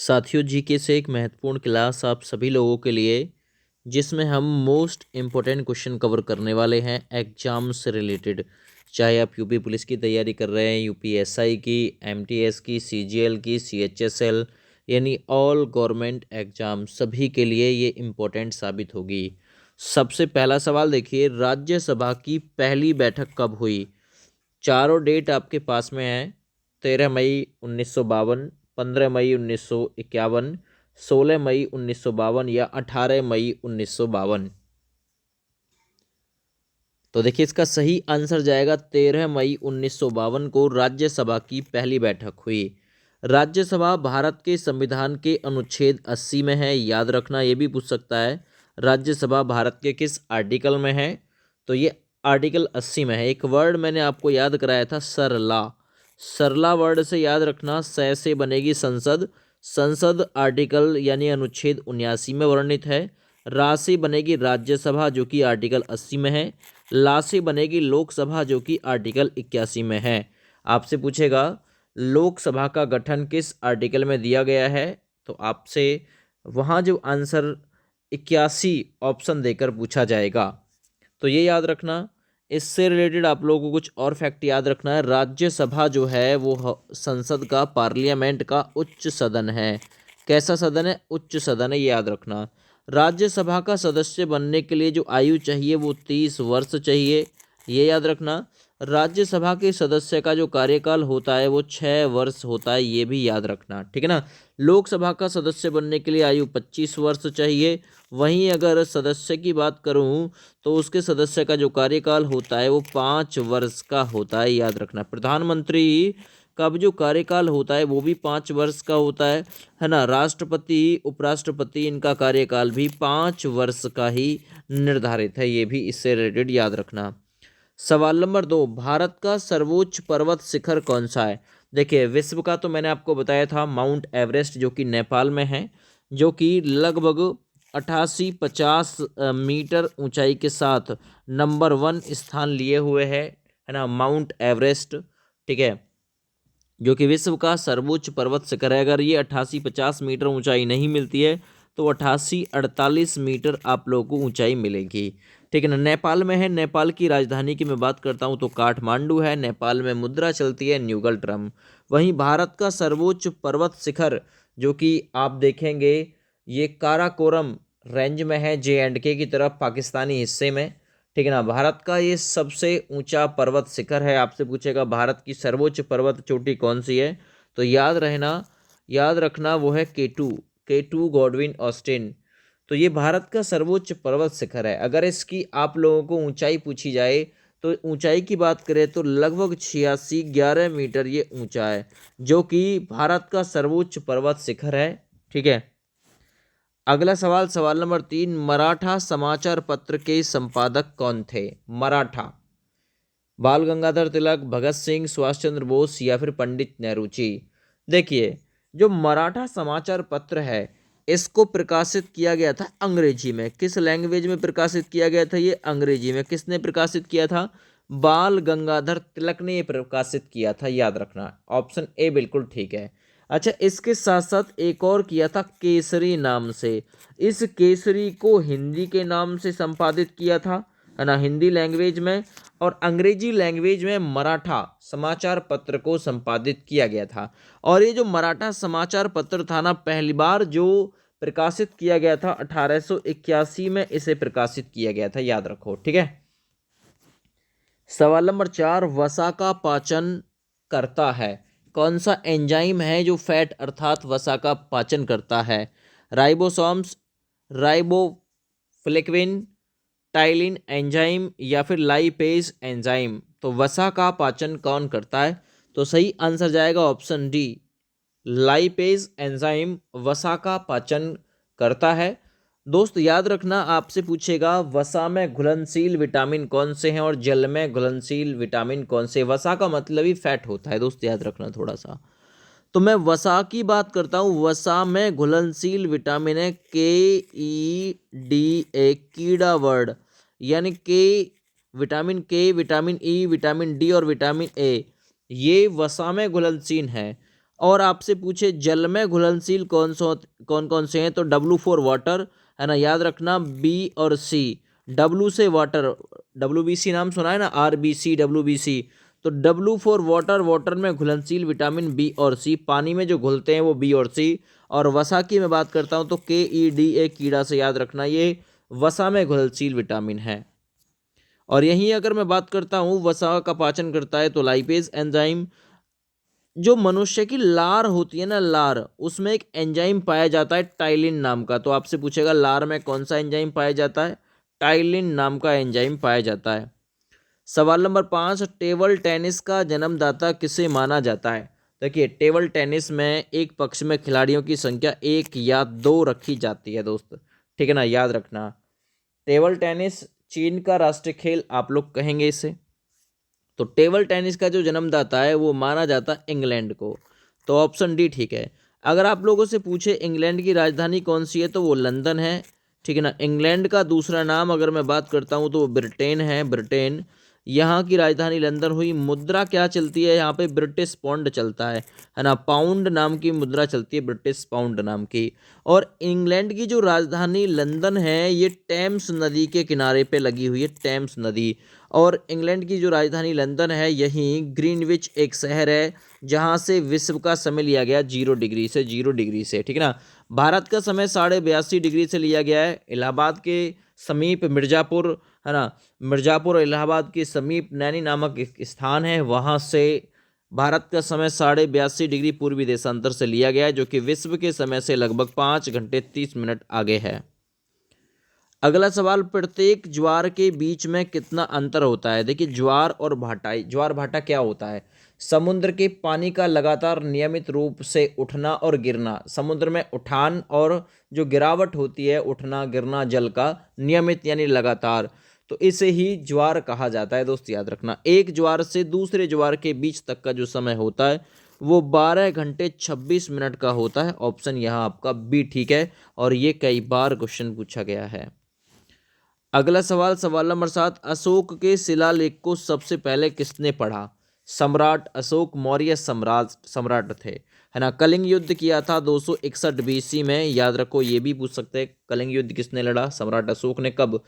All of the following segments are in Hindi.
साथियों, जीके से एक महत्वपूर्ण क्लास आप सभी लोगों के लिए, जिसमें हम मोस्ट इम्पोर्टेंट क्वेश्चन कवर करने वाले हैं एग्जाम से रिलेटेड। चाहे आप यूपी पुलिस की तैयारी कर रहे हैं, यूपीएसआई की, एमटीएस की, सीजीएल की, सीएचएसएल, यानी ऑल गवर्नमेंट एग्जाम, सभी के लिए ये इम्पोर्टेंट साबित होगी। सबसे पहला सवाल देखिए, राज्यसभा की पहली बैठक कब हुई? चारों डेट आपके पास में है। 13 मई 1952, 15 मई 1951, 16 मई 1952 या 18 मई 1952। तो देखिए, इसका सही आंसर जाएगा 13 मई 1952 को राज्यसभा की पहली बैठक हुई। राज्यसभा भारत के संविधान के अनुच्छेद 80 में है, याद रखना, ये भी पूछ सकता है राज्यसभा भारत के किस आर्टिकल में है। तो ये आर्टिकल 80 में है। एक वर्ड मैंने आपको याद कराया था, सरला। सरला वर्ड से याद रखना, से बनेगी संसद। संसद आर्टिकल यानी अनुच्छेद 79 में वर्णित है। रा से बनेगी राज्यसभा जो कि आर्टिकल 80 में है। ला से बनेगी लोकसभा जो कि आर्टिकल 81 में है। आपसे पूछेगा लोकसभा का गठन किस आर्टिकल में दिया गया है, तो आपसे वहाँ जो आंसर 81 ऑप्शन देकर पूछा जाएगा। तो ये याद रखना। इससे रिलेटेड आप लोगों को कुछ और फैक्ट याद रखना है। राज्यसभा जो है वो संसद का, पार्लियामेंट का उच्च सदन है। कैसा सदन है? उच्च सदन है, ये याद रखना। राज्यसभा का सदस्य बनने के लिए जो आयु चाहिए वो 30 वर्ष चाहिए, ये याद रखना। राज्यसभा के सदस्य का जो कार्यकाल होता है वो 6 वर्ष होता है, ये भी याद रखना, ठीक है ना। लोकसभा का सदस्य बनने के लिए आयु 25 वर्ष चाहिए। वहीं अगर सदस्य की बात करूं तो उसके सदस्य का जो कार्यकाल होता है वो 5 वर्ष का होता है, याद रखना। प्रधानमंत्री का भी जो कार्यकाल होता है वो भी 5 वर्ष का होता है ना। राष्ट्रपति, उपराष्ट्रपति, इनका कार्यकाल भी 5 वर्ष का ही निर्धारित है, ये भी इससे रिलेटेड याद रखना। सवाल नंबर 2, भारत का सर्वोच्च पर्वत शिखर कौन सा है? देखिए, विश्व का तो मैंने आपको बताया था माउंट एवरेस्ट, जो कि नेपाल में है, जो कि लगभग 8850 मीटर ऊंचाई के साथ नंबर 1 स्थान लिए हुए है ना, माउंट एवरेस्ट, ठीक है, जो कि विश्व का सर्वोच्च पर्वत शिखर है। अगर ये 8850 मीटर ऊंचाई नहीं मिलती है तो 8848 मीटर आप लोगों को ऊंचाई मिलेगी, ठीक है ना। नेपाल में है। नेपाल की राजधानी की मैं बात करता हूँ तो काठमांडू है। नेपाल में मुद्रा चलती है न्यूगल ट्रम। वहीं भारत का सर्वोच्च पर्वत शिखर जो कि आप देखेंगे ये काराकोरम रेंज में है, JNK की तरफ, पाकिस्तानी हिस्से में, ठीक है ना। भारत का ये सबसे ऊंचा पर्वत शिखर है। आपसे पूछेगा भारत की सर्वोच्च पर्वत चोटी कौन सी है, तो याद रखना वो है K2 गॉडविन ऑस्टिन। तो ये भारत का सर्वोच्च पर्वत शिखर है। अगर इसकी आप लोगों को ऊंचाई पूछी जाए तो ऊंचाई की बात करें तो लगभग 8611 मीटर ये ऊंचा है, जो कि भारत का सर्वोच्च पर्वत शिखर है, ठीक है। अगला सवाल, सवाल नंबर 3, मराठा समाचार पत्र के संपादक कौन थे? मराठा, बाल गंगाधर तिलक, भगत सिंह, सुभाष चंद्र बोस या फिर पंडित नेहरू जी। देखिए, जो मराठा समाचार पत्र है इसको प्रकाशित किया गया था अंग्रेजी में। किस लैंग्वेज में प्रकाशित किया गया था? ये अंग्रेजी में। किसने प्रकाशित किया था? बाल गंगाधर तिलक ने ये प्रकाशित किया था, याद रखना। ऑप्शन ए बिल्कुल ठीक है। अच्छा, इसके साथ साथ एक और किया था केसरी नाम से। इस केसरी को हिंदी के नाम से संपादित किया था, है ना, हिंदी लैंग्वेज में, और अंग्रेजी लैंग्वेज में मराठा समाचार पत्र को संपादित किया गया था। और ये जो मराठा समाचार पत्र था ना, पहली बार जो प्रकाशित किया गया था 1881 में इसे प्रकाशित किया गया था, याद रखो, ठीक है। सवाल नंबर 4, वसा का पाचन करता है कौन सा एंजाइम है जो फैट अर्थात वसा का पाचन करता है? राइबोसोम्स, राइबोफ्लेविन, टाइलिन एंजाइम या फिर लाइपेज एंजाइम। तो वसा का पाचन कौन करता है? तो सही आंसर जाएगा ऑप्शन डी, लाइपेज एंजाइम वसा का पाचन करता है। दोस्त याद रखना, आपसे पूछेगा वसा में घुलनशील विटामिन कौन से हैं और जल में घुलनशील विटामिन कौन से। वसा का मतलब ही फैट होता है, दोस्त याद रखना थोड़ा सा। तो मैं वसा की बात करता हूँ। वसा में घुलनशील विटामिन है KEDA, कीड़ा वर्ड, यानी विटामिन के, विटामिन ई, विटामिन डी और विटामिन ए, ये वसा में घुलनशील है। और आपसे पूछे जल में घुलनशील कौन कौन से हैं, तो W4 वाटर है ना, याद रखना बी और सी। W से वाटर, WBC नाम सुना है ना, RBC WBC, तो W4 वाटर, वाटर में घुलनशील विटामिन बी और सी, पानी में जो घुलते हैं वो बी और सी। और वसा की मैं बात करता हूँ तो KEDA कीड़ा से याद रखना, ये वसा में घुलनशील विटामिन है। और यहीं अगर मैं बात करता हूँ वसा का पाचन करता है तो लाइपेज एंजाइम। जो मनुष्य की लार होती है ना, लार, उसमें एक एंजाइम पाया जाता है टाइलिन नाम का। तो आपसे पूछेगा लार में कौन सा एंजाइम पाया जाता है, टाइलिन नाम का एंजाइम पाया जाता है। सवाल नंबर 5, टेबल टेनिस का जन्मदाता किसे माना जाता है। देखिए टेबल टेनिस में एक पक्ष में खिलाड़ियों की संख्या 1 या 2 रखी जाती है दोस्त, ठीक है ना, याद रखना। टेबल टेनिस चीन का राष्ट्रीय खेल आप लोग कहेंगे इसे। तो टेबल टेनिस का जो जन्मदाता है वो माना जाता है इंग्लैंड को, तो ऑप्शन डी ठीक है। अगर आप लोगों से पूछे इंग्लैंड की राजधानी कौन सी है तो वो लंदन है, ठीक है ना। इंग्लैंड का दूसरा नाम अगर मैं बात करता हूँ तो वो ब्रिटेन है, ब्रिटेन। यहाँ की राजधानी लंदन हुई। मुद्रा क्या चलती है यहाँ पे, ब्रिटिश पाउंड चलता है ना, पाउंड नाम की मुद्रा चलती है, ब्रिटिश पाउंड नाम की। और इंग्लैंड की जो राजधानी लंदन है ये टेम्स नदी के किनारे पे लगी हुई है, टेम्स नदी। और इंग्लैंड की जो राजधानी लंदन है, यहीं ग्रीनविच एक शहर है जहां से विश्व का समय लिया गया 0 डिग्री से, 0 डिग्री से, ठीक है ना। भारत का समय 82.5 डिग्री से लिया गया है। इलाहाबाद के समीप मिर्ज़ापुर, है ना, मिर्ज़ापुर और इलाहाबाद के समीप नैनी नामक एक स्थान है, वहां से भारत का समय 82.5 डिग्री पूर्वी देशांतर से लिया गया है, जो कि विश्व के समय से लगभग 5 घंटे 30 मिनट आगे है। अगला सवाल, प्रत्येक ज्वार के बीच में कितना अंतर होता है। देखिए ज्वार और भाटा, ज्वार भाटा क्या होता है, समुद्र के पानी का लगातार नियमित रूप से उठना और गिरना, समुद्र में उठान और जो गिरावट होती है, उठना गिरना जल का, नियमित यानी लगातार, तो इसे ही ज्वार कहा जाता है दोस्त, याद रखना। एक ज्वार से दूसरे ज्वार के बीच तक का जो समय होता है वो 12 घंटे 26 मिनट का होता है। ऑप्शन यहाँ आपका बी ठीक है, और ये कई बार क्वेश्चन पूछा गया है। अगला सवाल, सवाल नंबर 7, अशोक के शिलालेख को सबसे पहले किसने पढ़ा। सम्राट अशोक मौर्य सम्राट थे, है ना। कलिंग युद्ध किया था 261 BC में, याद रखो, ये भी पूछ सकते हैं कलिंग युद्ध किसने लड़ा, सम्राट अशोक ने। कब,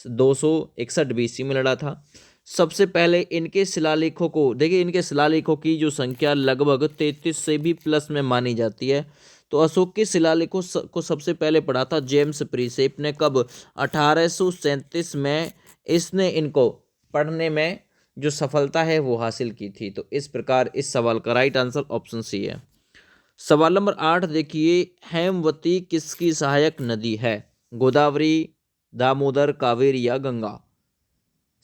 261 BC में लड़ा था। सबसे पहले इनके शिलालेखों को देखिए, इनके शिलालेखों की जो संख्या लगभग 33 से भी प्लस में मानी जाती है। तो अशोक के शिलालेखों को सबसे पहले पढ़ा था जेम्स प्रीसेप ने। कब, 1837 में इसने इनको पढ़ने में जो सफलता है वो हासिल की थी। तो इस प्रकार इस सवाल का राइट आंसर ऑप्शन सी है। सवाल नंबर 8 देखिए, हेमवती किसकी सहायक नदी है। गोदावरी, दामोदर, कावेरी या गंगा।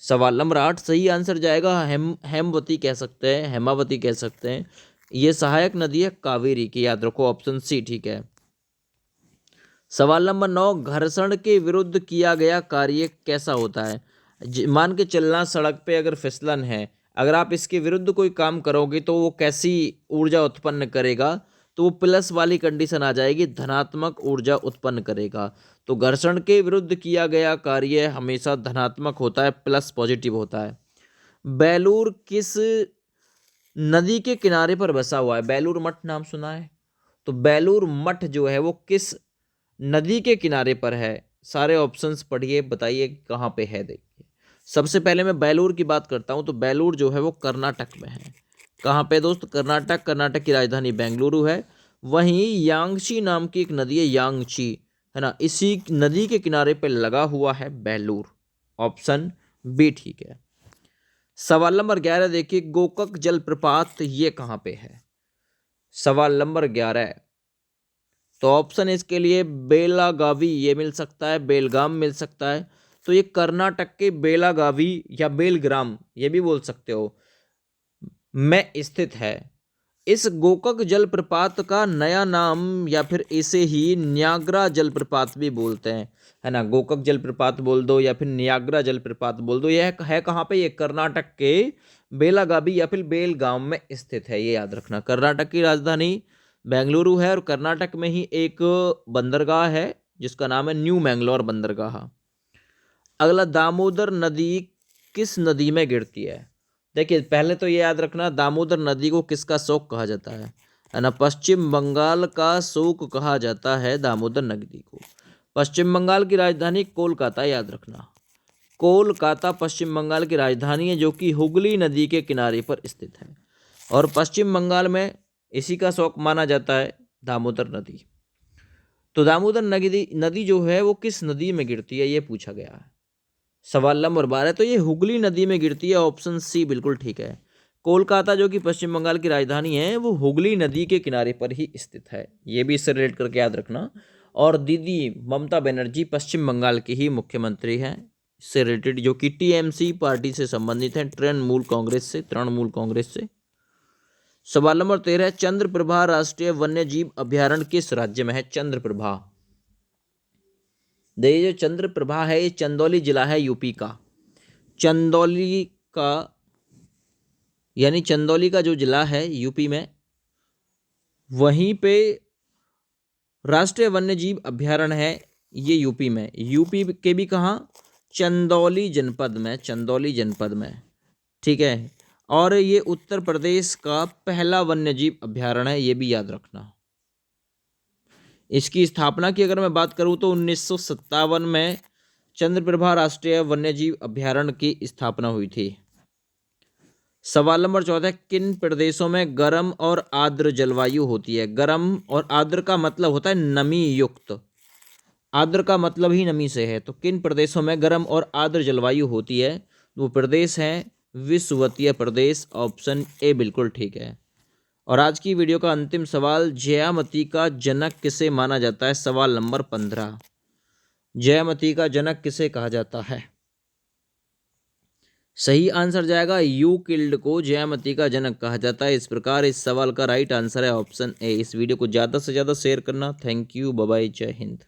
सवाल नंबर 8 सही आंसर जाएगा हेमवती कह सकते हैं, हेमावती कह सकते हैं। ये सहायक नदी है कावेरी की, याद रखो, ऑप्शन सी ठीक है। सवाल नंबर 9, घर्षण के विरुद्ध किया गया कार्य कैसा होता है। मान के चलना, सड़क पे अगर फिसलन है, अगर आप इसके विरुद्ध कोई काम करोगे तो वो कैसी ऊर्जा उत्पन्न करेगा, तो वो प्लस वाली कंडीशन आ जाएगी, धनात्मक ऊर्जा उत्पन्न करेगा। तो घर्षण के विरुद्ध किया गया कार्य हमेशा धनात्मक होता है, प्लस पॉजिटिव होता है। बेलूर किस नदी के किनारे पर बसा हुआ है। बेलूर मठ नाम सुना है, तो बेलूर मठ जो है वो किस नदी के किनारे पर है। सारे ऑप्शंस पढ़िए, बताइए कहाँ पे है। देखिए सबसे पहले मैं बेलूर की बात करता हूँ, तो बेलूर जो है वो कर्नाटक में है। कहाँ पे दोस्त, कर्नाटक। कर्नाटक की राजधानी बेंगलुरु है। वहीं यांगची नाम की एक नदी है, यांगची, है ना, इसी नदी के किनारे पे लगा हुआ है बेलूर। ऑप्शन बी ठीक है। सवाल नंबर 11 देखिए, गोकक जलप्रपात ये कहाँ पे है। सवाल नंबर 11, तो ऑप्शन इसके लिए बेलागावी ये मिल सकता है, बेलगाम मिल सकता है। तो ये कर्नाटक के बेलागावी या बेलग्राम ये भी बोल सकते हो में स्थित है। इस गोकक जलप्रपात का नया नाम या फिर इसे ही न्यागरा जलप्रपात भी बोलते हैं, है ना। गोकक जलप्रपात बोल दो या फिर न्यागरा जलप्रपात बोल दो। यह है कहाँ पे, ये कर्नाटक के बेलागावी या फिर बेलगाम में स्थित है, ये याद रखना। कर्नाटक की राजधानी बेंगलुरु है और कर्नाटक में ही एक बंदरगाह है जिसका नाम है न्यू मैंगलोर बंदरगाह। अगला, दामोदर नदी किस नदी में गिरती है। देखिए पहले तो ये याद रखना, दामोदर नदी को किसका शौक कहा जाता है। है ना। पश्चिम बंगाल का शोक कहा जाता है दामोदर नदी को। पश्चिम बंगाल की राजधानी कोलकाता, याद रखना। कोलकाता पश्चिम बंगाल की राजधानी है, जो कि हुगली नदी के किनारे पर स्थित है। और पश्चिम बंगाल में इसी का शौक माना जाता है दामोदर नदी। तो दामोदर नदी जो है वो किस नदी में गिरती है, ये पूछा गया है। सवाल नंबर 12, तो ये हुगली नदी में गिरती है, ऑप्शन सी बिल्कुल ठीक है। कोलकाता जो कि पश्चिम बंगाल की राजधानी है, वो हुगली नदी के किनारे पर ही स्थित है। ये भी इससे रिलेट करके याद रखना। और दीदी ममता बनर्जी पश्चिम बंगाल की ही मुख्यमंत्री हैं। इससे रिलेटेड जो कि टीएमसी पार्टी से संबंधित हैं, तृणमूल कांग्रेस से। सवाल नंबर 13, चंद्रप्रभा राष्ट्रीय वन्य जीव अभ्यारण्य किस राज्य में है? चंद्रप्रभा, देखिए जो चंद्रप्रभा है ये चंदौली जिला है यूपी का। चंदौली का यानी चंदौली का जो जिला है यूपी में, वहीं पे राष्ट्रीय वन्यजीव अभ्यारण्य है, ये यूपी में। यूपी के भी कहाँ? चंदौली जनपद में, ठीक है। और ये उत्तर प्रदेश का पहला वन्यजीव अभ्यारण्य है, ये भी याद रखना। इसकी स्थापना की अगर मैं बात करूं तो 1957 में चंद्रप्रभा राष्ट्रीय वन्यजीव अभ्यारण्य की स्थापना हुई थी। सवाल नंबर 14, किन प्रदेशों में गर्म और आर्द्र जलवायु होती है? गर्म और आर्द्र का मतलब होता है नमी युक्त, आर्द्र का मतलब ही नमी से है। तो किन प्रदेशों में गर्म और आर्द्र जलवायु होती है? वो प्रदेश हैं विषुवतीय प्रदेश, ऑप्शन ए बिल्कुल ठीक है। और आज की वीडियो का अंतिम सवाल, जयामती का जनक किसे माना जाता है? सवाल नंबर 15, जयामती का जनक किसे कहा जाता है? सही आंसर जाएगा यूक्लिड को जयामती का जनक कहा जाता है। इस प्रकार इस सवाल का राइट आंसर है ऑप्शन ए। इस वीडियो को ज़्यादा से ज़्यादा शेयर करना। थैंक यू, बाय बाय, जय हिंद।